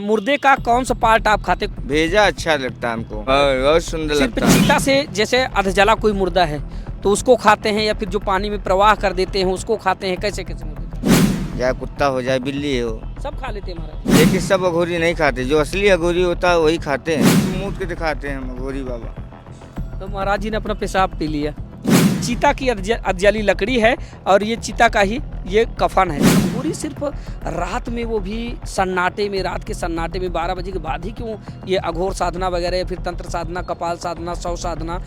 मुर्दे का कौन सा पार्ट आप खाते? भेजा अच्छा लगता है हमको, बहुत सुंदर सिर्फ लगता है। चीता से जैसे अधजला कोई मुर्दा है तो उसको खाते हैं, या फिर जो पानी में प्रवाह कर देते हैं उसको खाते हैं? कैसे कैसे मुर्दे चाहे कुत्ता हो जाए बिल्ली हो, सब खा लेते हैं महाराज? लेकिन सब अघोरी नहीं खाते। जो असली अघोरी होता है वही खाते हैं। मूत के दिखाते हैं हम अघोरी बाबा। तो महाराज जी ने अपना पेशाब पी लिया। चीता की अधजली लकड़ी है और ये चीता का ही ये कफन है। पूरी सिर्फ रात में, वो भी सन्नाटे में, रात के सन्नाटे में 12 बजे के बाद ही क्यों ये अघोर साधना वगैरह, फिर तंत्र साधना, कपाल साधना, शव साधना,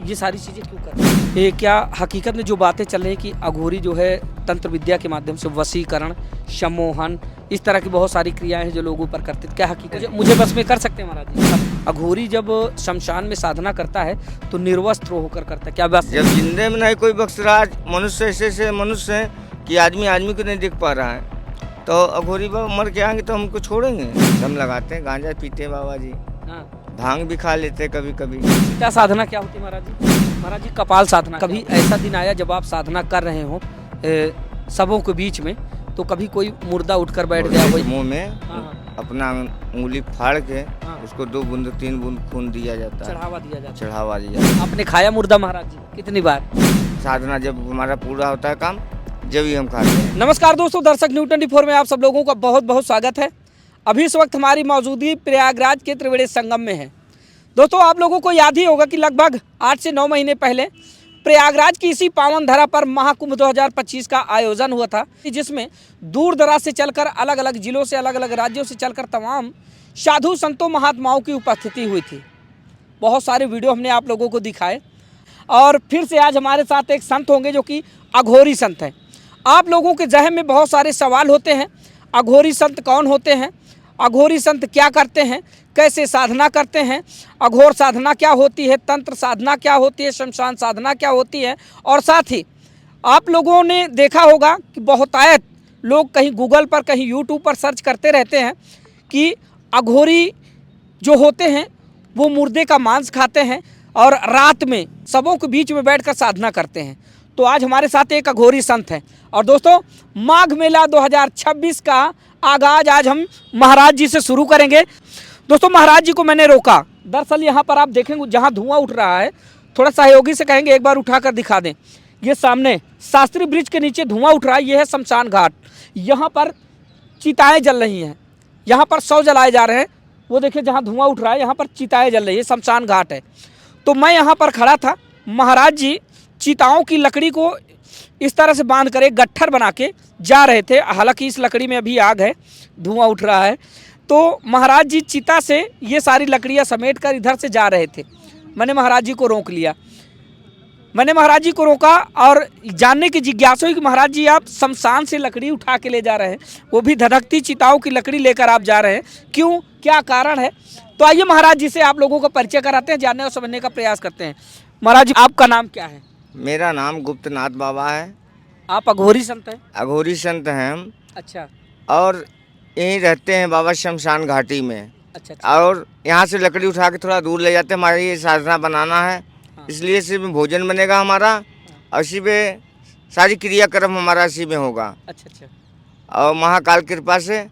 ये सारी चीज़ें क्यों कर रहे हैं? ये क्या हकीकत में जो बातें चल रही हैं कि अघोरी जो है तंत्र विद्या के माध्यम से वशीकरण, सम्मोहन, इस तरह की बहुत सारी क्रियाएं हैं जो लोगों पर करते हैं, क्या हकीकत? मुझे बस में कर सकते हैं महाराज जी? अघोरी जब शमशान में साधना करता है तो निर्वस्त्र होकर करता है, क्या बस? जब जिंदे में नहीं कोई बख्शराज, मनुष्य ऐसे मनुष्य हैं कि आदमी आदमी को नहीं देख पा रहा है, तो अघोरी बाबा मर के आएंगे तो हमको छोड़ेंगे? दम लगाते हैं, गांजा पीते हैं बाबा जी, हाँ। भांग भी खा लेते हैं कभी कभी। क्या साधना क्या होती है महाराज जी? महाराज जी कपाल साधना। कभी ऐसा दिन आया जब आप साधना कर रहे हो सबों के बीच में, तो कभी कोई मुर्दा उठकर बैठ गया हो मुंह में हाँ। अपना उंगली फाड़ के हाँ। उसको 2 बूंद 3 बूंद खून दिया जाता है, चढ़ावा दिया जाता है? चढ़ावा दिया जाता है। आपने खाया मुर्दा महाराज जी कितनी बार? साधना जब हमारा पूरा होता है काम, जब ही हम खाते हैं। नमस्कार दोस्तों, दर्शक न्यूज़ 24 में आप सब लोगों का बहुत बहुत स्वागत है। अभी इस वक्त हमारी मौजूदगी प्रयागराज के त्रिवेणी संगम में है। दोस्तों, आप लोगों को याद ही होगा कि लगभग 8 से 9 महीने पहले प्रयागराज की इसी पावन धरा पर महाकुंभ 2025 का आयोजन हुआ था, जिसमें दूर दराज से चलकर, अलग अलग जिलों से, अलग अलग राज्यों से चलकर तमाम साधु संतों महात्माओं की उपस्थिति हुई थी। बहुत सारे वीडियो हमने आप लोगों को दिखाए और फिर से आज हमारे साथ एक संत होंगे जो कि अघोरी संत हैं। आप लोगों के जहन में बहुत सारे सवाल होते हैं, अघोरी संत कौन होते हैं, अघोरी संत क्या करते हैं, कैसे साधना करते हैं, अघोर साधना क्या होती है, तंत्र साधना क्या होती है, शमशान साधना क्या होती है। और साथ ही आप लोगों ने देखा होगा कि बहुतायत लोग कहीं गूगल पर, कहीं यूट्यूब पर सर्च करते रहते हैं कि अघोरी जो होते हैं वो मुर्दे का मांस खाते हैं और रात में सबों के बीच में बैठकर साधना करते हैं। तो आज हमारे साथ एक अघोरी संत हैं। और दोस्तों, माघ मेला 2026 का आगाज आज हम महाराज जी से शुरू करेंगे। दोस्तों, महाराज जी को मैंने रोका, दरअसल यहाँ पर आप देखेंगे जहाँ धुआं उठ रहा है, थोड़ा सहयोगी से कहेंगे एक बार उठाकर दिखा दें। ये सामने शास्त्री ब्रिज के नीचे धुआं उठ रहा है, ये है शमशान घाट। यहाँ पर चिताएँ जल रही हैं, यहाँ पर शव जलाए जा रहे हैं। वो देखिए जहाँ धुआं उठ रहा है, यहाँ पर चिताएँ जल रही है, शमशान घाट है। तो मैं यहाँ पर खड़ा था, महाराज जी चिताओं की लकड़ी को इस तरह से बांध कर एक गट्ठर बना के जा रहे थे। हालांकि इस लकड़ी में अभी आग है, धुआं उठ रहा है। तो महाराज जी चिता से ये सारी लकड़ियाँ समेट कर इधर से जा रहे थे। मैंने महाराज जी को रोक लिया, मैंने महाराज जी को रोका और जानने की जिज्ञासा हुई कि महाराज जी आप शमशान से लकड़ी उठा के ले जा रहे हैं, वो भी धधकती चिताओं की लकड़ी लेकर आप जा रहे हैं, क्यों, क्या कारण है? तो आइए महाराज जी से आप लोगों का परिचय कराते हैं, जानने और समझने का प्रयास करते हैं। महाराज जी, आपका नाम क्या है? मेरा नाम गुप्तनाथ बाबा है। आप अघोरी संत हैं? अघोरी संत हैं हम। अच्छा और यहीं रहते हैं बाबा शमशान घाटी में। अच्छा। और यहाँ से लकड़ी उठा के थोड़ा दूर ले जाते हैं, हमारी ये साधना बनाना है। इसलिए इसी में भोजन बनेगा हमारा, और इसी में सारी क्रियाक्रम हमारा इसी में होगा। अच्छा। और महाकाल कृपा से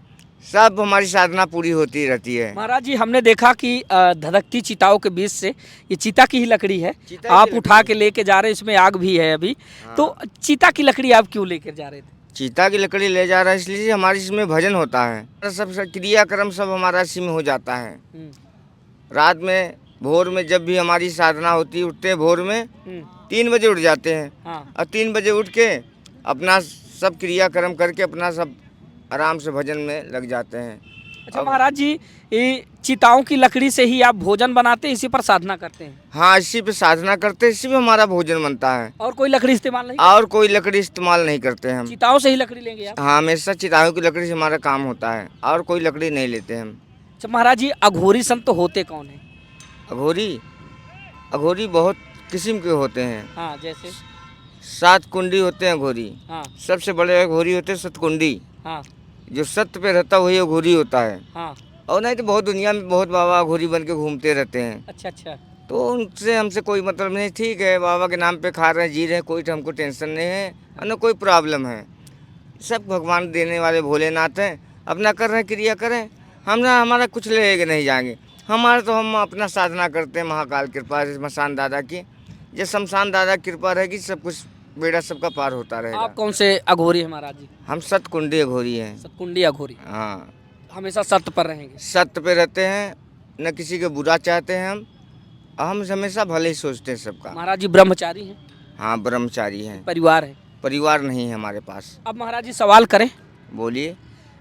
सब हमारी साधना पूरी होती रहती है। महाराज जी, हमने देखा कि धधकती चिताओं के बीच से, ये चीता की ही लकड़ी है, चीता आप की उठा के लेके जा रहे हैं, इसमें आग भी है अभी। तो चीता की लकड़ी आप क्यों लेकर जा रहे थे? चीता की लकड़ी ले जा रहा है इसलिए हमारी इसमें भजन होता है, सब क्रियाक्रम सब हमारा इसी में हो जाता है। रात में भोर में जब भी हमारी साधना होती है, उठते हैं भोर में 3 बजे उठ जाते हैं। और 3 बजे उठ के अपना सब क्रियाक्रम करके अपना सब आराम से भजन में लग जाते हैं। अच्छा महाराज जी, ये चिताओं की लकड़ी से ही आप भोजन बनाते हैं, इसी पर साधना करते हैं? हाँ, इसी पे साधना करते हैं, इसी पे हमारा भोजन बनता है। और कोई लकड़ी इस्तेमाल नहीं? और कोई लकड़ी इस्तेमाल नहीं करते हम, चिताओं से ही लकड़ी लेंगे आप? हाँ, हमेशा चिताओं की लकड़ी से हमारा काम होता है, और कोई लकड़ी नहीं लेते हम। अच्छा महाराज जी, अघोरी संत तो होते कौन है? अघोरी बहुत किस्म के होते हैं। हाँ, जैसे 7 कुंडी होते हैं अघोरी। हाँ। सबसे बड़े अघोरी होते हैं सतकुंडी। हाँ। जो सत्य पे रहता वही अघोरी होता है। हाँ। और नहीं तो बहुत दुनिया में बहुत बाबा अघोरी बन के घूमते रहते हैं। अच्छा। तो उनसे हमसे कोई मतलब नहीं, ठीक है, बाबा के नाम पे खा रहे हैं, जी रहे हैं, कोई हमको टेंशन नहीं है और न कोई प्रॉब्लम है। सब भगवान देने वाले भोलेनाथ हैं, अपना कर रहे हैं, क्रिया करें, हमारा कुछ लेके नहीं जाएंगे। हमारा तो हम अपना साधना करते हैं महाकाल कृपा शमशान दादा की। ये शमशान दादा की कृपा रहेगी सब कुछ बेड़ा सबका पार होता रहेगा। आप कौन से अघोरी हैं महाराज जी? हम सतकुंडी अघोरी हैं। सतकुंडी अघोरी। हाँ, हमेशा सत्य पर रहेंगे। सत्य पे रहते हैं, न किसी के बुरा चाहते हैं। हम हमेशा भले ही सोचते हैं सबका। महाराज जी ब्रह्मचारी हैं? हाँ, ब्रह्मचारी हैं। परिवार है? परिवार नहीं है हमारे पास। अब महाराज जी सवाल करें, बोलिए।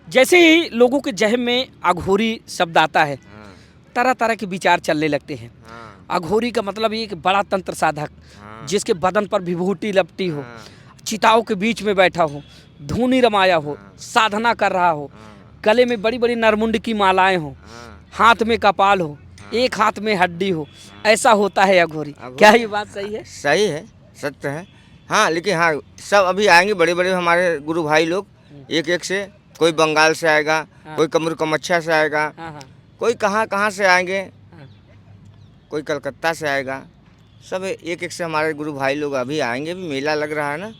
जैसे ही लोगों के जहन में अघोरी शब्द आता है, हाँ, तरह तरह के विचार चलने लगते हैं। हाँ, अघोरी का मतलब ये कि बड़ा तंत्र साधक, हाँ, जिसके बदन पर विभूति लपटी हो, हाँ, चिताओं के बीच में बैठा हो, धूनी रमाया हो, साधना कर रहा हो, हाँ, गले में बड़ी बड़ी नरमुंड की मालाएं हो, हाँ। हाथ में कपाल हो, एक हाथ में हड्डी हो, ऐसा होता है अघोरी। क्या ये बात सही है? सही है, सत्य है। हाँ, लेकिन हाँ सब अभी आएंगे बड़े बड़े हमारे गुरु भाई लोग, एक एक से। कोई बंगाल से आएगा, हाँ। कोई कमरू कमच्छा से आएगा, हाँ हाँ कोई कहाँ कहाँ से आएंगे, हाँ। कोई कलकत्ता से आएगा। सब एक एक से हमारे गुरु भाई लोग अभी आएंगे। भी मेला लग रहा है ना,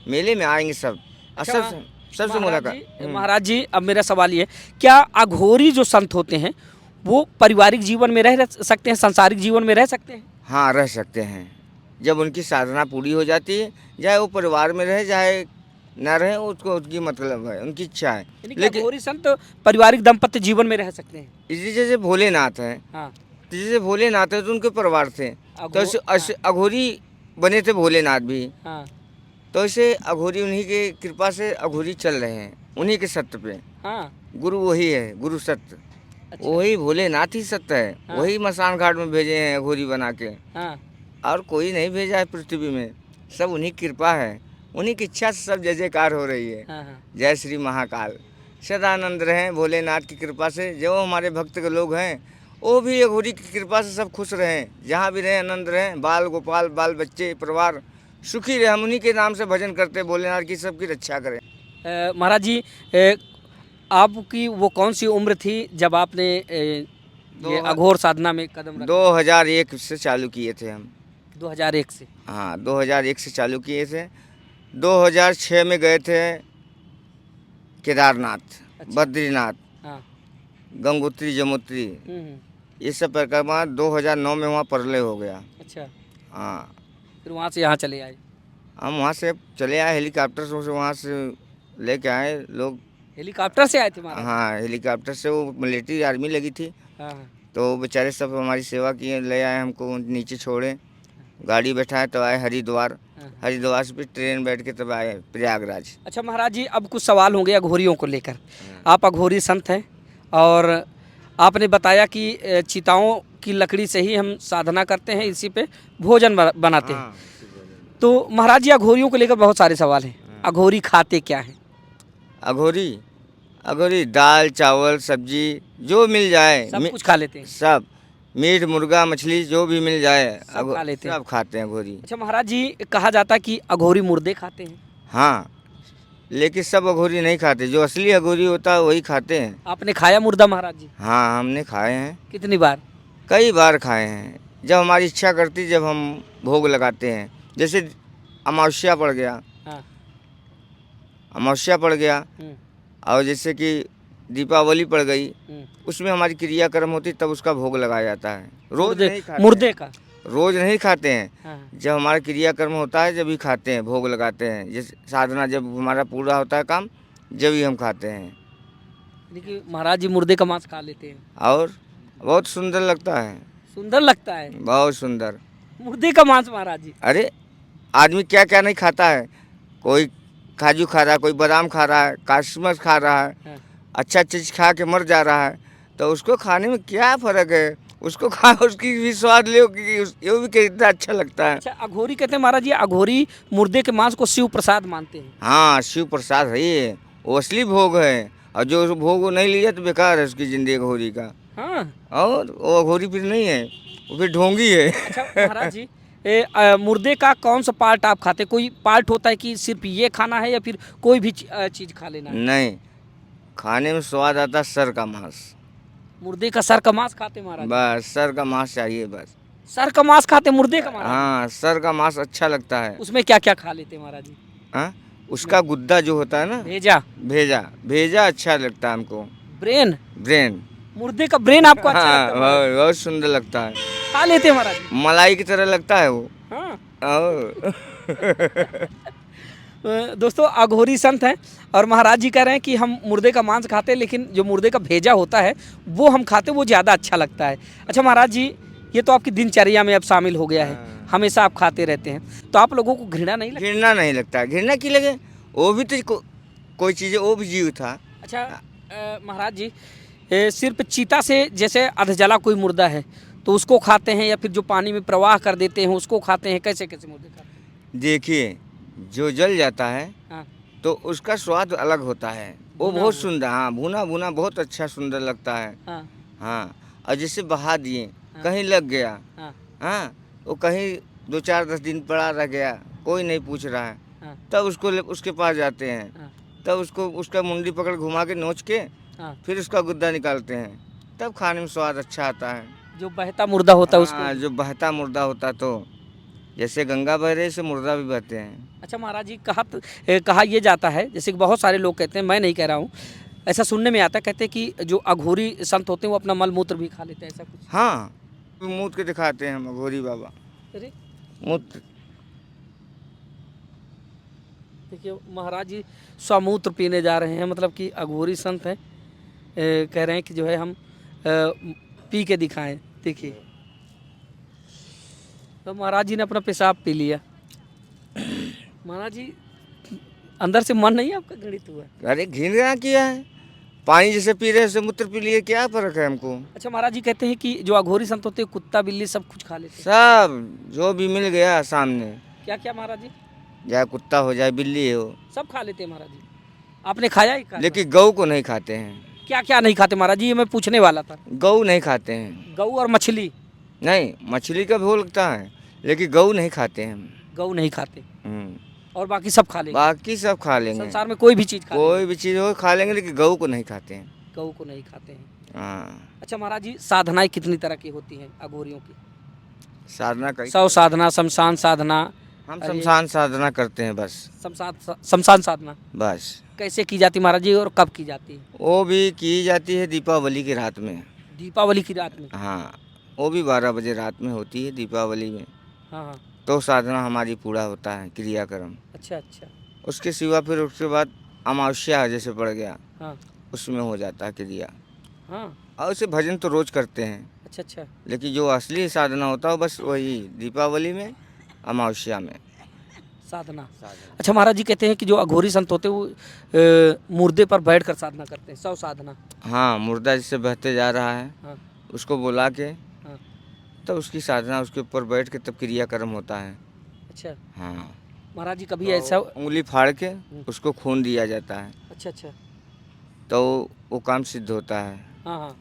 मेले में आएंगे सब। अच्छा, सबसे मुलाकात। महाराज जी अब मेरा सवाल ये है, क्या अघोरी जो संत होते हैं वो पारिवारिक जीवन में रह सकते हैं, सांसारिक जीवन में रह सकते हैं? हाँ, रह सकते हैं। जब उनकी साधना पूरी हो जाती है, चाहे वो परिवार में रहे चाहे ना रहे, उसको उसकी मतलब है, उनकी इच्छा है। लेकिन अघोरी संत पारिवारिक दाम्पत्य जीवन में रह सकते हैं? इसी जैसे भोलेनाथ है, हाँ। जैसे भोलेनाथ है तो उनके परिवार थे, तो ऐसे हाँ। अघोरी बने थे भोलेनाथ भी। हाँ तो ऐसे अघोरी उन्हीं के कृपा से अघोरी चल रहे हैं, उन्हीं के सत्य पे। हाँ। गुरु वही है, गुरु सत्य। अच्छा। वही भोलेनाथ ही सत्य है। हाँ। वही मसान घाट में भेजे हैं अघोरी बना के, हाँ और कोई नहीं भेजा है पृथ्वी में। सब उन्हीं की कृपा है, उन्हीं की इच्छा से सब जय जयकार हो रही है। हाँ हाँ। जय श्री महाकाल। सदानंद रहें भोलेनाथ की कृपा से। जो हमारे भक्त के लोग हैं वो भी अघोरी की कृपा से सब खुश रहें, जहाँ भी रहें आनंद रहें। बाल गोपाल, बाल बच्चे, परिवार सुखी रहे। हम उन्हीं के नाम से भजन करते हैं, भोलेनाथ की सबकी रक्षा करें। महाराज जी आपकी वो कौन सी उम्र थी जब आपने ये अघोर साधना में कदम रखा? 2001 से चालू किए थे हम। 2001 से? हाँ, 2001 से चालू किए थे। 2006 में गए थे केदारनाथ, अच्छा। बद्रीनाथ, हाँ। गंगोत्री, जमुत्री, हम्म। ये सब परिक्रमा। 2009 में वहाँ परले हो गया। अच्छा, हाँ, फिर वहाँ से यहाँ चले आए? हम वहाँ से चले आए, हेलीकॉप्टर से वहाँ से लेके आए लोग। हेलीकॉप्टर से आए थे महाराज? हाँ, हेलीकॉप्टर से। वो मिलिट्री आर्मी लगी थी, हाँ हाँ। तो बेचारे सब हमारी सेवा किए, ले आए हमको, नीचे छोड़े, गाड़ी बैठाए, तब आए हरिद्वार। हाँ। हरिद्वार से फिर ट्रेन बैठ के तब आए प्रयागराज। अच्छा महाराज जी, अब कुछ सवाल होंगे अघोरियों को लेकर। आप अघोरी संत हैं और आपने बताया कि चिताओं की लकड़ी से ही हम साधना करते हैं, इसी पे भोजन बनाते हैं। तो महाराज जी अघोरियों को लेकर बहुत सारे सवाल हैं। अघोरी खाते क्या हैं? अघोरी दाल चावल सब्जी जो मिल जाए, सब कुछ खा लेते हैं? सब मीट मुर्गा मछली जो भी मिल जाए सब खा लेते हैं? सब खाते हैं अघोरी। अच्छा महाराज जी, कहा जाता है कि अघोरी मुर्दे खाते हैं? हाँ, लेकिन सब अघोरी नहीं खाते, जो असली अघोरी होता है वही खाते हैं। आपने खाया मुर्दा महाराज जी? हाँ, हमने खाए हैं, कितनी बार? कई बार खाए हैं। जब हमारी इच्छा करती, जब हम भोग लगाते हैं। जैसे अमावस्या पड़ गया, हाँ। अमावस्या पड़ गया, और जैसे कि दीपावली पड़ गई, उसमें हमारी क्रियाक्रम होती, तब उसका भोग लगाया जाता है। रोज नहीं खाते, मुर्दे का रोज नहीं खाते हैं। हाँ। जब हमारा क्रियाक्रम होता है जब ही खाते हैं, भोग लगाते हैं। जैसे साधना जब हमारा पूरा होता है काम, जब ही हम खाते हैं। देखिए महाराज जी मुर्दे का मांस खा लेते हैं और बहुत सुंदर लगता है। सुंदर लगता है बहुत सुंदर मुर्दे का मांस महाराज जी। अरे आदमी क्या क्या नहीं खाता है। कोई काजू खा रहा है, कोई बादाम खा रहा है, किशमिश खा रहा है, हाँ। अच्छा चीज़ खा के मर जा रहा है। तो उसको खाने में क्या फ़र्क है? उसको खा, उसकी भी स्वाद ले, ये भी कितना अच्छा लगता है। अच्छा अघोरी कहते हैं महाराज जी, अघोरी मुर्दे के मांस को शिव प्रसाद मानते हैं? हाँ, शिव प्रसाद है ये, वो असली भोग है। और जो भोग वो नहीं लिया तो बेकार है उसकी जिंदगी अघोरी का। हाँ। और वो अघोरी फिर नहीं है, वो फिर ढोंगी है। अच्छा महाराज जी, मुर्दे का कौन सा पार्ट आप खाते? कोई पार्ट होता है कि सिर्फ ये खाना है या फिर कोई भी चीज़ खा लेना है? नहीं, खाने में स्वाद आता है सर का मांस। मुर्दे का सर का मांस खाते महाराज? बस सर का मांस चाहिए बस। सर का मांस खाते मुर्दे का महाराज? हाँ, सर का मांस अच्छा लगता है। उसमें क्या क्या खा लेते महाराज जी? हाँ, उसका गुद्दा जो होता है ना, भेजा भेजा भेजा अच्छा लगता है हमको। ब्रेन ब्रेन मुर्दे का ब्रेन आपको अच्छा हाँ, लगता है महाराज? बहुत सुंदर लगता है। खा लेते हैं महाराज जी? मलाई की तरह लगता है वो। हाँ। और दोस्तों अघोरी संत हैं और महाराज जी कह रहे हैं कि हम मुर्दे का मांस खाते हैं, लेकिन जो मुर्दे का भेजा होता है वो हम खाते हैं, वो ज़्यादा अच्छा लगता है। अच्छा महाराज जी, ये तो आपकी दिनचर्या में अब शामिल हो गया है, हमेशा आप खाते रहते हैं, तो आप लोगों को घृणा नहीं लगती? घृणा नहीं लगता। घृणा की लगे, वो भी तो कोई चीज़ है, वो भी जीव था। अच्छा महाराज जी, सिर्फ चीता से जैसे अधजला कोई मुर्दा है तो उसको खाते हैं, या फिर जो पानी में प्रवाह कर देते हैं उसको खाते हैं, कैसे कैसे मुर्दे खाते हैं? देखिए, जो जल जाता है हाँ। तो उसका स्वाद अलग होता है, वो भुना बहुत हुआ। सुंदर, हाँ भुना भुना बहुत अच्छा सुंदर लगता है। हाँ हाँ, और जैसे बहा दिए, हाँ। कहीं लग गया, हाँ हाँ, वो कहीं 2-4-10 दिन पड़ा रह गया, कोई नहीं पूछ रहा है, हाँ तब उसके पास जाते हैं, हाँ तब उसका मुंडी पकड़ घुमा के नोच के हाँ। फिर उसका गुद्दा निकालते हैं, तब खाने में स्वाद अच्छा आता है। जो बहता मुर्दा होता है उसको। हाँ, जो बहता मुर्दा होता, तो जैसे गंगा बह रही से मुर्दा भी बहते हैं। अच्छा महाराज जी, कहा ये जाता है, जैसे कि बहुत सारे लोग कहते हैं, मैं नहीं कह रहा हूँ, ऐसा सुनने में आता है, कहते हैं कि जो अघोरी संत होते हैं वो अपना मल मूत्र भी खा लेते हैं, ऐसा कुछ? हाँ, मूत के दिखाते हैं हम घोरी बाबा। अरे मूत देखिए महाराज जी स्वमूत्र पीने जा रहे हैं, मतलब कि अघोरी संत हैं, कह रहे हैं कि जो है हम पी के दिखाएं। देखिए तो महाराज जी ने अपना पेशाब पी लिया। महाराज जी, अंदर से मन नहीं आपका घृणित हुआ? अरे घृणा किया है, पानी जैसे पी रहे हैं मूत्र पी लिए, क्या फर्क है हमको। अच्छा महाराज जी कहते हैं कि जो अघोरी संत होते हैं कुत्ता बिल्ली सब कुछ खा लेते हैं। सब जो भी मिल गया सामने, क्या क्या महाराज जी? चाहे कुत्ता हो चाहे बिल्ली हो, सब खा लेते हैं महाराज जी? आपने खाया ही? खा लेकिन गऊ को नहीं खाते हैं। क्या क्या नहीं खाते महाराज जी, ये मैं पूछने वाला था। गऊ नहीं खाते हैं। गऊ और मछली? नहीं, मछली का भोग लगता है, लेकिन गऊ नहीं खाते हैं हम। गऊ नहीं खाते हम्म, और बाकी सब खा लेंगे? बाकी सब खा लेंगे, संसार में कोई भी चीज़ खा कोई भी चीज़ हो खा लेंगे, लेकिन गऊ को नहीं खाते हैं। गऊ को नहीं खाते हैं। हाँ, अच्छा महाराज जी, साधनाएं कितनी तरह की होती हैं अघोरियों की? साधना कई, 100 साधना, शमशान साधना। हम अरे, शमशान साधना करते हैं बस। शमशान साधना बस कैसे की जाती महाराज जी और कब की जाती है? वो भी की जाती है दीपावली की रात में। दीपावली की रात में? हाँ, वो भी 12 बजे रात में होती है दीपावली में। हाँ हाँ। तो साधना हमारी पूरा होता है, क्रियाक्रम। अच्छा अच्छा। उसके सिवा फिर उसके बाद अमावस्या जैसे पड़ गया, हाँ उसमें हो जाता है क्रिया। हाँ। और उसे भजन तो रोज करते हैं, अच्छा अच्छा। लेकिन जो असली साधना होता है बस वही दीपावली में, अमावस्या में साधना। अच्छा महाराज जी कहते हैं कि जो अघोरी संत होते हैं वो मुर्दे पर बैठ कर साधना करते हैं, 100 साधना। हाँ, मुर्दा जिससे बहते जा रहा है हाँ उसको बुला के हाँ। तब उसकी साधना, उसके ऊपर बैठ के तब क्रियाक्रम होता है। अच्छा हाँ, महाराज जी, कभी तो ऐसा? उंगली फाड़ के उसको खून दिया जाता है, अच्छा अच्छा। तो वो काम सिद्ध होता है। हाँ हाँ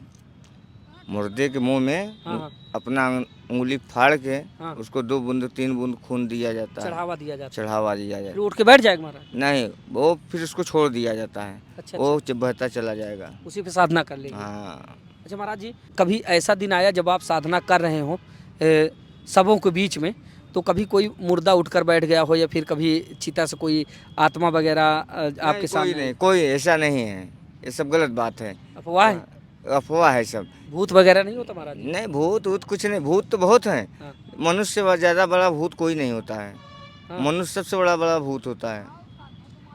मुर्दे के मुंह में हाँ हाँ। अपना उंगली फाड़ के हाँ। उसको 2 बूंद 3 बूंद खून दिया जाता है, चढ़ावा दिया जाता है, चढ़ावा दिया फिर जाता उठ के बैठ जाएगा महाराज? है। नहीं, वो फिर उसको छोड़ दिया जाता है, अच्छा वो अच्छा, बहता चला जाएगा। उसी पे साधना कर लेंगे। हाँ, अच्छा महाराज जी, कभी ऐसा दिन आया जब आप साधना कर रहे हो सबों के बीच में, तो कभी कोई मुर्दा उठकर बैठ गया हो, या फिर कभी चिता से कोई आत्मा वगैरह आपके कोई सामने? नहीं, कोई ऐसा नहीं है, ये सब गलत बात है, अफवाह है? अफवाह है सब। भूत वगैरह नहीं होता महाराज जी? नहीं, भूत वूत कुछ नहीं, भूत तो बहुत हैं, हाँ मनुष्य से ज़्यादा बड़ा भूत कोई नहीं होता है। हाँ। मनुष्य सबसे बड़ा बड़ा भूत होता है।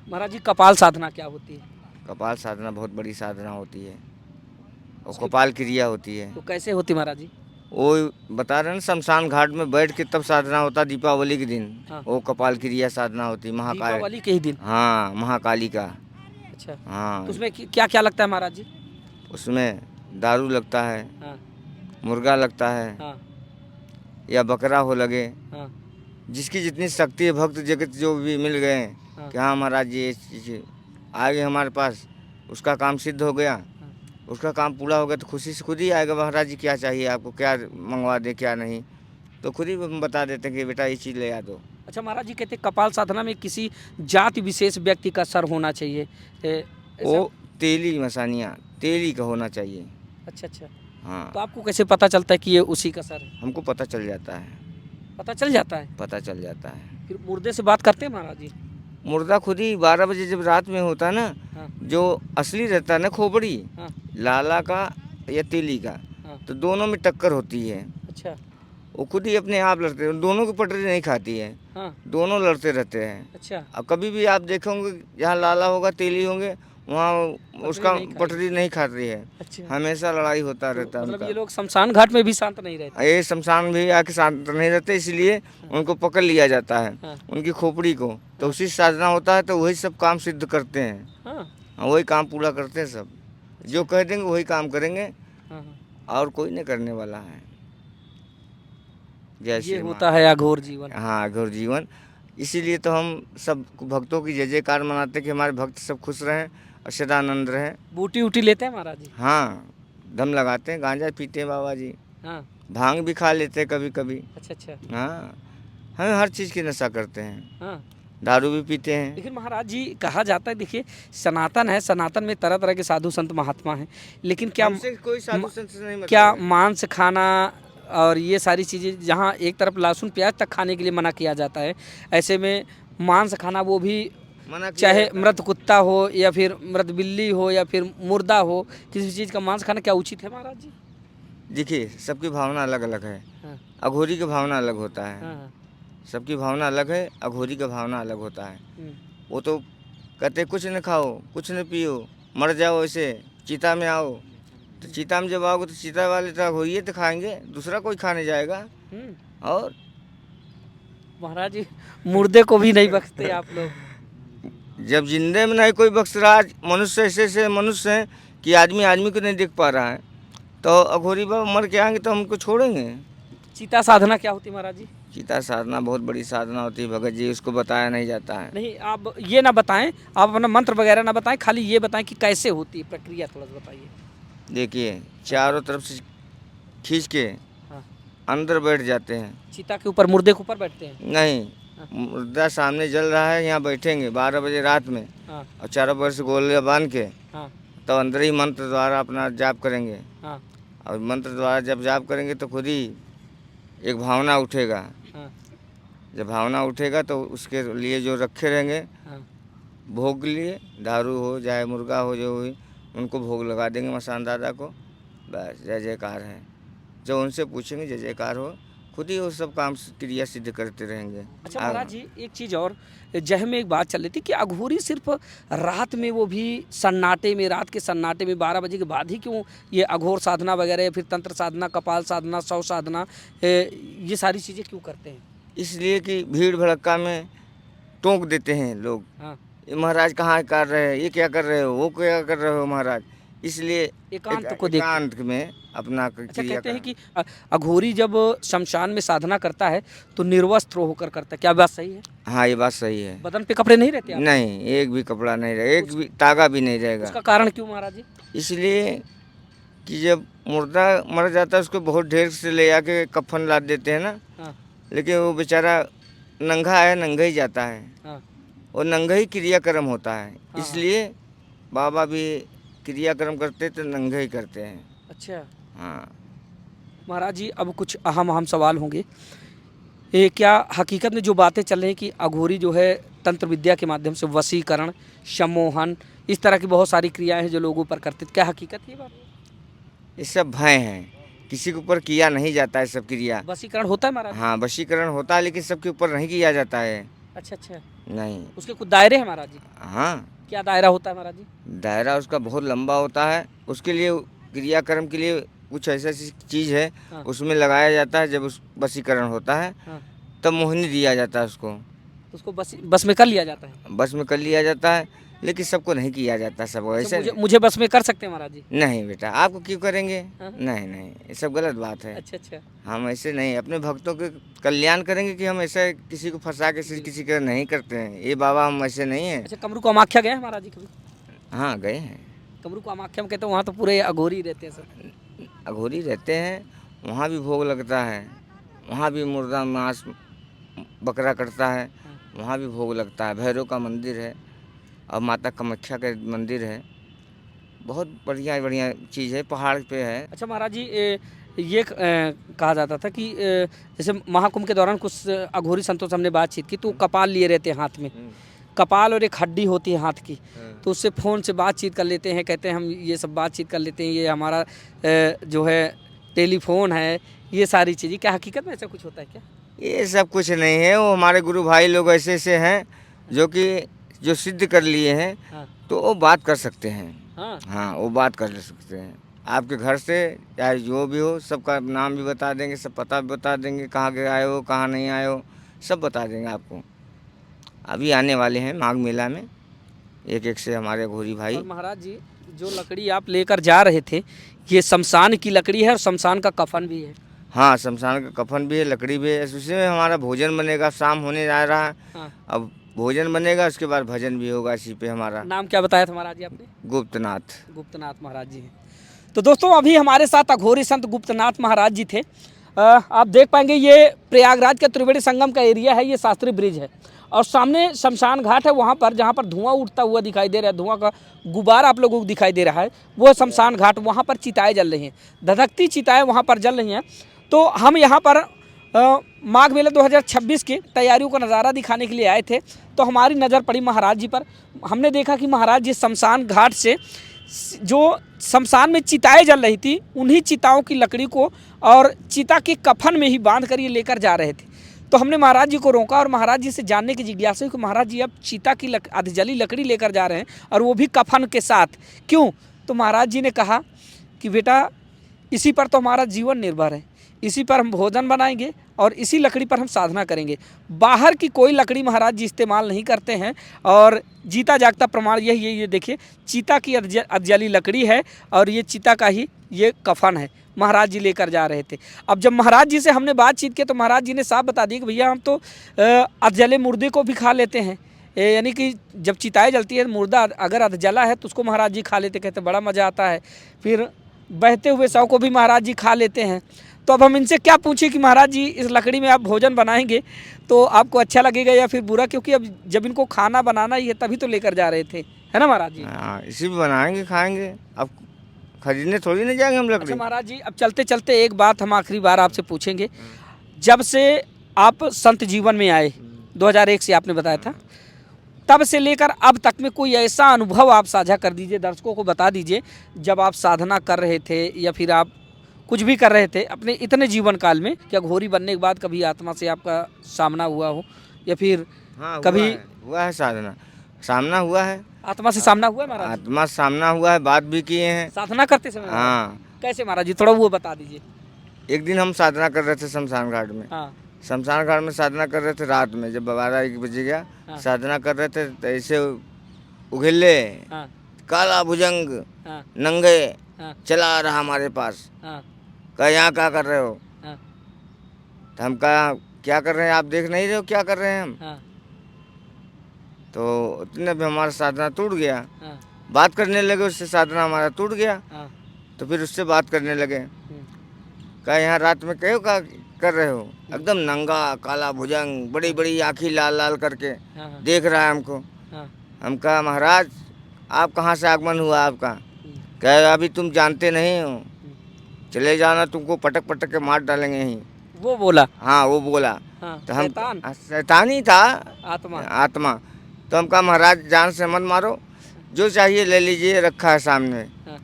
महाराज जी, कपाल साधना क्या होती है? कपाल साधना बहुत बड़ी साधना होती है, और कपाल क्रिया होती है। तो कैसे होती महाराज जी? वो बता रहे हैं ना, शमशान घाट में बैठ के तब साधना होता है दीपावली के दिन। हाँ। वो कपाल क्रिया साधना होती है महाकाल। दीपावली के ही दिन? हाँ, महाकाली का। अच्छा, हाँ, तो उसमें क्या क्या लगता है महाराज जी? उसमें दारू लगता है, हाँ मुर्गा लगता है, हाँ या बकरा हो लगे, हाँ जिसकी जितनी शक्ति है, भक्त जगत जो भी मिल गए हाँ। कि हाँ महाराज जी ये चीज़ आ गए हमारे पास, उसका काम सिद्ध हो गया, हाँ। उसका काम पूरा हो गया, तो खुशी से खुद ही आएगा, महाराज जी क्या चाहिए आपको, क्या मंगवा दे क्या नहीं, तो खुद ही बता देते हैं कि बेटा ये चीज़ ले आ दो। अच्छा महाराज जी, कहते हैं कपाल साधना में किसी जाति विशेष व्यक्ति का सर होना चाहिए, वो तेली मसानिया, तेली का होना चाहिए। अच्छा अच्छा। हाँ, तो आपको कैसे पता चलता है कि ये उसी का सर है? हमको पता चल जाता है, पता चल जाता है? पता चल जाता है। फिर मुर्दे से बात करते हैं महाराज जी? मुर्दा खुद ही 12 बजे जब रात में होता है ना, हाँ जो असली रहता है ना खोपड़ी, हाँ लाला का या तेली का, हाँ। तो दोनों में टक्कर होती है। अच्छा। वो खुद ही अपने आप लड़ते हैं, दोनों की पटरी नहीं खाती है, हाँ। दोनों लड़ते रहते हैं। अच्छा। अब कभी भी आप देखोगे जहाँ लाला होगा तेली होंगे वहाँ पटरी उसका नहीं खाएगी। पटरी नहीं खाती है, अच्छा। हमेशा लड़ाई होता तो रहता है मतलब उनका। ये लोग शमशान घाट में भी शांत नहीं रहते। ये शमशान भी आके शांत नहीं रहते, इसलिए उनको पकड़ लिया जाता है, हाँ। उनकी खोपड़ी को, तो हाँ। उसी से साधना होता है, तो वही सब काम सिद्ध करते हैं। हाँ। हाँ, वही काम पूरा करते हैं सब, जो कह देंगे वही काम करेंगे, हाँ। हाँ। और कोई नहीं करने वाला है। जय ये श्री होता राम। है अघोर जीवन। हाँ, घोर जीवन। इसीलिए तो हम सब भक्तों की जय जयकार मनाते हैं कि हमारे भक्त सब खुश रहें और सदानंद रहें। बूटी उटी लेते हैं महाराज जी? हाँ, दम लगाते हैं, गांजा पीते हैं बाबा जी, हाँ। भांग भी खा लेते हैं कभी कभी। अच्छा अच्छा। हाँ, हम हर चीज़ की नशा करते हैं, हाँ। दारू भी पीते हैं। लेकिन महाराज जी कहा जाता है, देखिए सनातन है, सनातन में तरह तरह के साधु संत महात्मा हैं, लेकिन क्या हमसे कोई साधु संत से नहीं मतलब क्या है। मांस खाना और ये सारी चीज़ें, जहाँ एक तरफ लहसुन प्याज तक खाने के लिए मना किया जाता है, ऐसे में मांस खाना वो भी मना किया चाहे जाता है। मृत कुत्ता हो या फिर मृत बिल्ली हो या फिर मुर्दा हो, किसी चीज़ का मांस खाना क्या उचित है महाराज जी? देखिए, सबकी भावना अलग अलग है। हाँ। अघोरी की भावना अलग होता है, हाँ। हाँ। सबकी भावना अलग है, अघोरी का भावना अलग होता है। हम्म। वो तो कहते कुछ न खाओ, कुछ न पियो, मर जाओ, ऐसे चिता में आओ। तो चिता में जब आओगे तो चिता वाले तो अघोरिये तो खाएंगे, दूसरा कोई खाने जाएगा। हम्म। और महाराज जी मुर्दे को भी नहीं बख्शते आप लोग। जब जिंदे में नहीं कोई बख्श रहा, मनुष्य ऐसे ऐसे मनुष्य हैं कि आदमी आदमी को नहीं देख पा रहा है, तो अघोरी बाबा मर के आएंगे तो हमको छोड़ेंगे। चिता साधना क्या होती है महाराज जी? चिता साधना बहुत बड़ी साधना होती है भगत जी, उसको बताया नहीं जाता है। नहीं, आप ये ना बताएं, आप अपना मंत्र वगैरह ना बताएं, खाली ये बताएं कि कैसे होती है प्रक्रिया, थोड़ा सा बताइए। देखिए, चारों तरफ से खींच के हाँ। अंदर बैठ जाते हैं। चिता के ऊपर, मुर्दे के ऊपर बैठते हैं? नहीं, मुर्दा सामने जल रहा है, यहाँ बैठेंगे 12 बजे रात में, हाँ। और चारों पर से गोलियाँ बांध के हाँ। तो अंदर ही मंत्र द्वारा अपना जाप करेंगे। हाँ। और मंत्र द्वारा जब जाप करेंगे तो खुद ही एक भावना उठेगा। हाँ। जब भावना उठेगा तो उसके लिए जो रखे रहेंगे हाँ। भोग के लिए, दारू हो चाहे मुर्गा हो, जो हुई उनको भोग लगा देंगे मसान दादा को, बस जय जयकार है। जो उनसे पूछेंगे जय जयकार हो, खुद ही वो सब काम क्रिया सिद्ध करते रहेंगे। अच्छा महाराज जी, एक चीज़ और, जह में एक बात चल रही थी कि अघोरी सिर्फ रात में, वो भी सन्नाटे में, रात के सन्नाटे में 12 बजे के बाद ही क्यों ये अघोर साधना वगैरह या फिर तंत्र साधना, कपाल साधना, शव साधना, ये सारी चीज़ें क्यों करते हैं? इसलिए कि भीड़ भड़क्का में टोंक देते हैं लोग, हाँ। ये महाराज कहाँ कर रहे हैं, ये क्या कर रहे हो, वो क्या कर रहे हो महाराज, इसलिए एकांत को देखते हैं। एकांत में अपना अच्छा, क्रिया कहते हैं करें। कि अघोरी जब शमशान में साधना करता है तो निर्वस्त्र होकर करता है, क्या बात सही है? हाँ, ये बात सही है। बदन पे कपड़े नहीं रहते आप? नहीं, एक भी कपड़ा नहीं रहेगा, एक भी तागा भी नहीं रहेगा। उसका कारण क्यों महाराज जी? इसलिए कि जब मुर्दा मर जाता है उसको बहुत ढेर से ले आके कफन लाद देते हैं ना, हाँ। लेकिन वो बेचारा नंगा है, नंगा ही जाता है, हाँ। और नंगा ही क्रियाक्रम होता है। हाँ। इसलिए बाबा भी क्रियाक्रम करते तो नंगे ही करते हैं। अच्छा हाँ। महाराज जी, अब कुछ अहम सवाल होंगे। ये क्या हकीकत में जो बातें चल रही हैं कि अघोरी जो है तंत्र विद्या के माध्यम से वशीकरण, सम्मोहन, इस तरह की बहुत सारी क्रियाएं हैं जो लोगों पर करते, क्या हकीकत है ये बात? ये सब भय हैं, किसी के ऊपर किया नहीं जाता है सब क्रिया। वशीकरण होता है महाराज? हाँ, वशीकरण होता है, लेकिन सबके ऊपर नहीं किया जाता है। अच्छा अच्छा। नहीं। उसके कुछ दायरे हैं महाराज जी? हाँ, क्या दायरा होता है महाराज जी? दायरा उसका बहुत लंबा होता है। उसके लिए क्रियाक्रम के लिए कुछ ऐसी चीज़ है, हाँ। उसमें लगाया जाता है। जब उस वशीकरण होता है हाँ। तब मोहिनी दिया जाता है उसको, तो उसको बस में कर लिया जाता है? बस में कर लिया जाता है, लेकिन सबको नहीं किया जाता। सब अच्छा, ऐसे मुझे बस में कर सकते हैं महाराज जी? नहीं बेटा, आपको क्यों करेंगे? हाँ। नहीं नहीं, ये सब गलत बात है। अच्छा अच्छा। हम ऐसे नहीं, अपने भक्तों के कल्याण करेंगे कि हम ऐसे किसी को फंसा के किसी का नहीं करते हैं। ये बाबा हम ऐसे नहीं हैं। अच्छा, कमरू कामाख्या गए हैं महाराज जी कभी? हाँ, गए हैं। कमरू कामाख्या में कहते हैं वहाँ तो पूरे अघोरी रहते हैं सर। अघोरी रहते हैं, वहाँ भी भोग लगता है, वहाँ भी मुर्दा मांस बकरा कटता है, वहाँ भी भोग लगता है। भैरव का मंदिर है और माता कामाख्या का मंदिर है, बहुत बढ़िया बढ़िया चीज़ है, पहाड़ पे है। अच्छा महाराज जी, ये कहा जाता था कि जैसे महाकुंभ के दौरान कुछ अघोरी संतों से हमने बातचीत की तो कपाल लिए रहते हैं हाथ में, कपाल और एक हड्डी होती है हाथ की, तो उससे फ़ोन से बातचीत कर लेते हैं, कहते हैं हम ये सब बातचीत कर लेते हैं, ये हमारा जो है टेलीफोन है, ये सारी चीज़ें। क्या हकीकत में ऐसा कुछ होता है क्या? ये सब कुछ नहीं है, वो हमारे गुरु भाई लोग ऐसे ऐसे हैं जो कि जो सिद्ध कर लिए हैं, हाँ तो वो बात कर सकते हैं। हाँ हाँ, वो बात कर ले सकते हैं आपके घर से, चाहे जो भी हो, सबका नाम भी बता देंगे, सब पता भी बता देंगे, कहाँ के आए हो, कहाँ नहीं आए हो, सब बता देंगे आपको। अभी आने वाले हैं माघ मेला में, एक एक से हमारे घोरी भाई। और महाराज जी, जो लकड़ी आप लेकर जा रहे थे, ये शमशान की लकड़ी है और शमशान का कफन भी है। हाँ, शमशान का कफन भी है, लकड़ी भी है, उसी में हमारा भोजन बनेगा। शाम होने जा रहा है, हाँ। अब भोजन बनेगा, उसके बाद भजन भी होगा इसी पे हमारा। नाम क्या बताया था महाराज जी आपने? गुप्तनाथ। गुप्तनाथ महाराज जी हैं। तो दोस्तों, अभी हमारे साथ अघोरी संत गुप्तनाथ महाराज जी थे। आप देख पाएंगे ये प्रयागराज के त्रिवेणी संगम का एरिया है, ये शास्त्री ब्रिज है और सामने शमशान घाट है। वहाँ पर जहाँ पर धुआं उठता हुआ दिखाई दे रहा है, धुआं का गुब्बारा आप लोगों को दिखाई दे रहा है, वो है शमशान घाट। वहाँ पर चिताएं जल रही हैं, धधकती चिताएं वहाँ पर जल रही हैं। तो हम यहाँ पर माघ मेला 2026 की तैयारियों का नज़ारा दिखाने के लिए आए थे। तो हमारी नज़र पड़ी महाराज जी पर। हमने देखा कि महाराज जी शमशान घाट से जो शमशान में चिताएं जल रही थी, उन्हीं चिताओं की लकड़ी को और चिता के कफन में ही बांध कर ये लेकर जा रहे थे। तो हमने महाराज जी को रोका और महाराज जी से जानने की जिज्ञासा हुई कि महाराज जी अब चिता की अधजली लकड़ी लेकर जा रहे हैं और वो भी कफन के साथ, क्यों? तो महाराज जी ने कहा कि बेटा, इसी पर तो हमारा जीवन निर्भर है, इसी पर हम भोजन बनाएंगे और इसी लकड़ी पर हम साधना करेंगे। बाहर की कोई लकड़ी महाराज जी इस्तेमाल नहीं करते हैं। और जीता जागता प्रमाण यही है, ये देखिए चिता की अधजली लकड़ी है और ये चिता का ही ये कफन है, महाराज जी लेकर जा रहे थे। अब जब महाराज जी से हमने बातचीत की तो महाराज जी ने साफ बता दिया कि भैया हम तो अधजले मुर्दे को भी खा लेते हैं, यानी कि जब चिताएँ जलती है, मुर्दा अगर अधजला है तो उसको महाराज जी खा लेते, कहते बड़ा मज़ा आता है। फिर बहते हुए शव को भी महाराज जी खा लेते हैं। तो अब हम इनसे क्या पूछें कि महाराज जी इस लकड़ी में आप भोजन बनाएंगे तो आपको अच्छा लगेगा या फिर बुरा, क्योंकि अब जब इनको खाना बनाना ही है तभी तो लेकर जा रहे थे, है ना महाराज जी? हाँ, इसी भी बनाएंगे, खाएंगे। अब खरीदने थोड़ी ना जाएंगे हम लकड़ी। अच्छा महाराज जी, अब चलते चलते एक बात हम आखिरी बार आपसे पूछेंगे। जब से आप संत जीवन में आए, 2001 से आपने बताया था, तब से लेकर अब तक में कोई ऐसा अनुभव आप साझा कर दीजिए, दर्शकों को बता दीजिए, जब आप साधना कर रहे थे या फिर आप कुछ भी कर रहे थे अपने इतने जीवन काल में, क्या घोरी बनने के बाद कभी आत्मा से आपका सामना हुआ हो या फिर हाँ, कभी हुआ है साधना, सामना हुआ है, आत्मा से सामना हुआ है महाराज? आत्मा सामना हुआ है, बात भी किए हैं साधना करते समय? हाँ। कैसे महाराज जी, थोड़ा वो बता दीजिए। एक दिन हम साधना कर रहे थे शमशान घाट में। हाँ शमशान घाट में साधना कर रहे थे रात में, जब 12-1 बजे गया, हाँ। साधना कर रहे थे तो ऐसे उघेले, हाँ काला भुजंग, हाँ नंगे, हाँ चला आ रहा हमारे पास। हाँ कहा यहाँ क्या कर रहे हो? हाँ तो हम कहा क्या कर रहे हैं, आप देख नहीं रहे हो क्या कर रहे हैं हम? हाँ तो उतने में हमारा साधना टूट गया। हाँ बात करने लगे उससे, साधना हमारा टूट गया। हाँ। तो फिर उससे बात करने लगे, कहा यहाँ रात में क्यों का कर रहे हो? एकदम नंगा, काला भुजंग, बड़ी बड़ी आँखी लाल लाल करके हाँ देख रहा है हमको। हाँ हम कहा महाराज आप कहाँ से आगमन हुआ आपका? कहे अभी तुम जानते नहीं हो, चले जाना, तुमको पटक पटक के मार डालेंगे यहीं। वो बोला? हाँ, वो बोला। हाँ, तो हम शैतान? शैतान ही था, आत्मा? आत्मा। तो हम कहा महाराज जान से मत मारो, जो चाहिए ले लीजिए, रखा है सामने। हाँ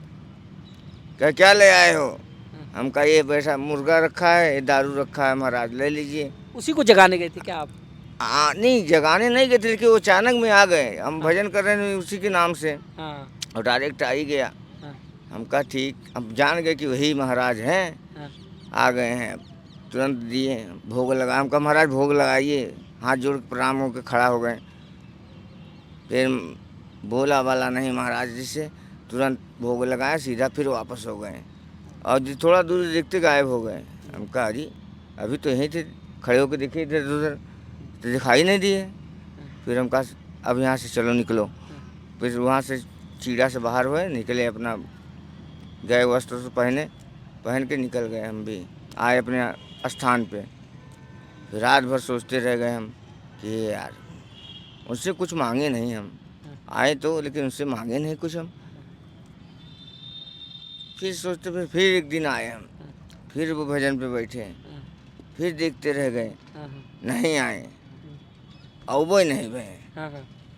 कहा क्या ले आए हो? हम कहा ये वैसा मुर्गा रखा है, ये दारू रखा है महाराज, ले लीजिए। उसी को जगाने गए थे क्या आप? नहीं, जगाने नहीं गए थे, लेकिन वो अचानक में आ गए। हम भजन कर रहे हैं उसी के नाम से हाँ और डायरेक्ट आ ही गया। हाँ हम कहा ठीक, हम जान गए कि वही महाराज हैं, हाँ आ गए हैं। तुरंत दिए, भोग लगा। हम कहा महाराज भोग लगाइए, हाथ जोड़ के प्रणाम होकर खड़ा हो गए। फिर बोला वाला नहीं महाराज जी से, तुरंत भोग लगाया, सीधा फिर वापस हो गए और जी थोड़ा दूर देखते गायब हो गए। हम कहा अरे अभी तो यहीं थे, खड़े होकर देखे इधर उधर तो दिखाई नहीं दिए। फिर हम कहा अब यहाँ से चलो निकलो। फिर वहाँ से चीड़ा से बाहर हुए, निकले, अपना गए वस्त्र पहन के निकल गए। हम भी आए अपने स्थान पे। फिर रात भर सोचते रह गए हम कि यार उनसे कुछ मांगे नहीं, हम आए तो लेकिन उनसे मांगे नहीं कुछ हम। फिर सोचते फिर एक दिन आए हम, फिर वो भजन पे बैठे, फिर देखते रह गए, नहीं आए, और वो नहीं भय।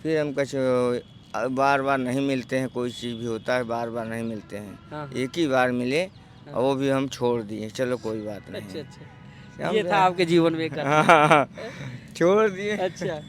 फिर हम कहे बार बार नहीं मिलते हैं, कोई चीज़ भी होता है बार बार नहीं मिलते हैं। हाँ। एक ही बार मिले और वो भी हम छोड़ दिए, चलो कोई बात नहीं। अच्छा अच्छा, ये था आपके जीवन में एक घटना। हाँ, छोड़ दिए। अच्छा,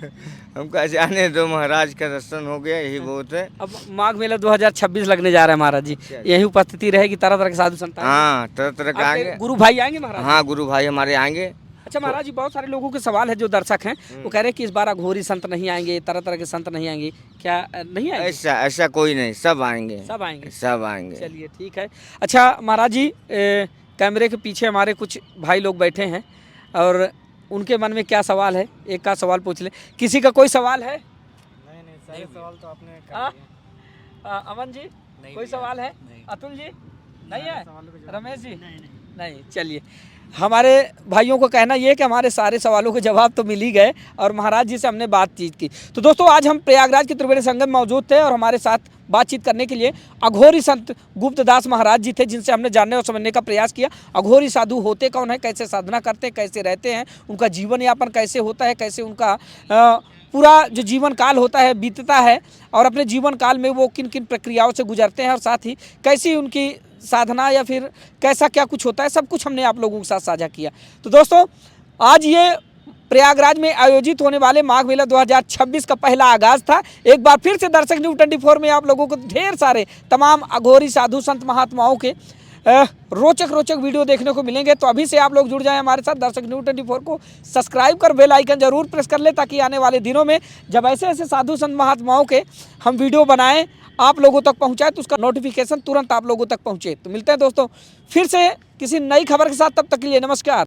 हम कहा जाने दो, महाराज का दर्शन हो गया, यही बहुत है। अब माघ मेला 2026 लगने जा रहा है महाराज जी, यही उपस्थिति रहेगी, तरह तरह के साधु संत आएंगे? हाँ, तरह तरह के आपके आएंगे। गुरु भाई आएंगे महाराज? हाँ, गुरु भाई हमारे आएंगे। अच्छा महाराज जी, बहुत सारे लोगों के सवाल है जो दर्शक हैं, वो कह रहे हैं कि इस बार अघोरी संत नहीं आएंगे, तरह तरह के संत नहीं आएंगे, क्या नहीं आएंगे? ऐसा ऐसा कोई नहीं, सब आएंगे, सब आएंगे। सब आएंगे। चलिए ठीक है। अच्छा महाराज जी, कैमरे के पीछे हमारे कुछ भाई लोग बैठे हैं और उनके मन में क्या सवाल है, एक का सवाल पूछ ले। किसी का कोई सवाल है? नहीं, सारे सवाल तो आपने कर दिए। अमन जी, कोई सवाल है? अतुल जी नहीं है? रमेश जी नहीं। चलिए, हमारे भाइयों को कहना ये है कि हमारे सारे सवालों के जवाब तो मिल ही गए और महाराज जी से हमने बातचीत की। तो दोस्तों, आज हम प्रयागराज के त्रिवेणी संगम में मौजूद थे और हमारे साथ बातचीत करने के लिए अघोरी संत गुप्तदास महाराज जी थे, जिनसे हमने जानने और समझने का प्रयास किया। अघोरी साधु होते कौन है, कैसे साधना करते हैं, कैसे रहते हैं, उनका जीवन यापन कैसे होता है, कैसे उनका पूरा जो जीवन काल होता है बीतता है और अपने जीवन काल में वो किन किन प्रक्रियाओं से गुजरते हैं और साथ ही कैसी उनकी साधना या फिर कैसा क्या कुछ होता है, सब कुछ हमने आप लोगों के साथ साझा किया। तो दोस्तों, आज ये प्रयागराज में आयोजित होने वाले माघ मेला 2026 का पहला आगाज था। एक बार फिर से दर्शक न्यूज़ 24 में आप लोगों को ढेर सारे तमाम अघोरी साधु संत महात्माओं के रोचक रोचक वीडियो देखने को मिलेंगे। तो अभी से आप लोग जुड़ जाएं हमारे साथ, दर्शक न्यूज़ 24 को सब्सक्राइब कर बेल आइकन जरूर प्रेस कर ले, ताकि आने वाले दिनों में जब ऐसे ऐसे साधु संत महात्माओं के हम वीडियो बनाएं, आप लोगों तक पहुंचाए, तो उसका नोटिफिकेशन तुरंत आप लोगों तक पहुंचे। तो मिलते हैं दोस्तों फिर से किसी नई खबर के साथ, तब तक के लिए नमस्कार।